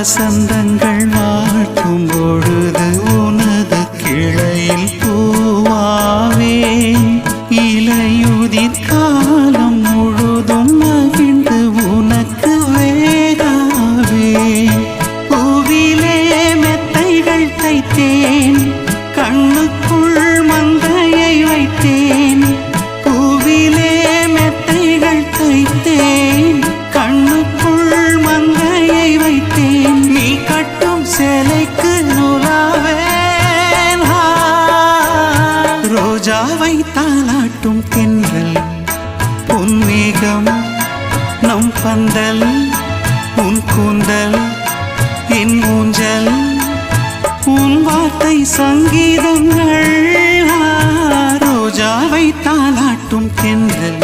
வசந்தங்கள் வாழ்த்தும் பொழுது உனது கிளையில் பூவாவேன். இலையுதிர் காலம் முழுதும் மகிழ்ந்து உனக்கு வேறாவேன். பூவிலே மெத்தைகள் தைத்தேன், கண்ணுக்குள் மங்கையை வைத்தேன். பூவிலே மெத்தைகள் தைத்தேன், கண்ணுக்குள் மங்கையை வைத்தேன். நீ கட்டும் சேலைக்கு நூலாவேன். ரோஜாவை தாலாட்டும் தென்றல் பொன்மேகம் நம் பந்தல். உன் கூந்தல் என் ஊஞ்சல், உன் வார்த்தை சங்கீதங்கள். ரோஜாவை தாலாட்டும் தென்றல்